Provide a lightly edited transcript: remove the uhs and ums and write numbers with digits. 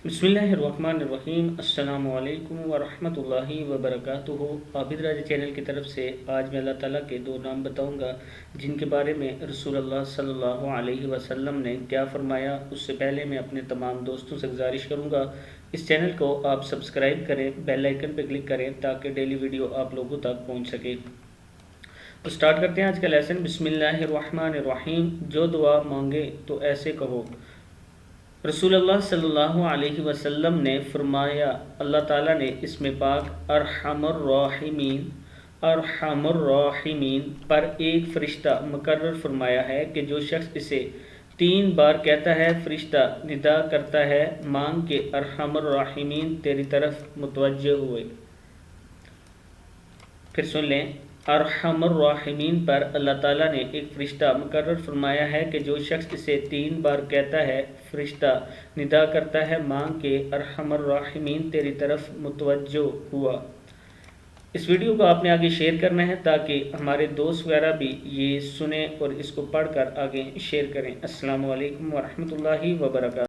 बिस्मिल्लाहिर्रहमानिर्रहीम। अस्सलाम वालेकुम वरहमतुल्लाहि वबरकातुहू। आबिद राजा चैनल की तरफ से आज मैं अल्लाह ताला के दो नाम बताऊंगा जिनके बारे में रसूलुल्लाह सल्लल्लाहु अलैहि वसल्लम ने क्या फरमाया। उससे पहले मैं अपने तमाम दोस्तों से गुजारिश करूंगा इस चैनल को आप सब्सक्राइब करें, बेल आइकन पर क्लिक करें ताकि डेली वीडियो आप लोगों तक पहुँच सके। तो स्टार्ट करते हैं आज का लेसन। बिस्मिल्लाहिर्रहमानिर्रहीम। जो दुआ मांगे तो ऐसे कहो। रसूलुल्लाह सल्लल्लाहु अलैहि वसल्लम ने फरमाया, अल्लाह ताला ने इसमें पाक अरहमुर राहिमीन पर एक फ़रिश्ता मुकर्रर फरमाया है कि जो शख्स इसे 3 बार कहता है, फ़रिश्ता निदा करता है, मांग के अरहमुर राहिमीन तेरी तरफ मुतवज्जह हुए। फिर सुन लें, अरहमुर राहिमीन पर अल्लाह ताला ने एक फ़रिश्ता मुकर्रर फरमाया है कि जो शख्स इसे 3 बार कहता है, फ़रिश्ता निदा करता है, मांग के अरहमुर राहिमीन तेरी तरफ मुतवज्जो हुआ। इस वीडियो को आपने आगे शेयर करना है ताकि हमारे दोस्त वगैरह भी ये सुने और इसको पढ़कर आगे शेयर करें। अस्सलामु अलैकुम वरहमतुल्लाहि वबरकातुहू।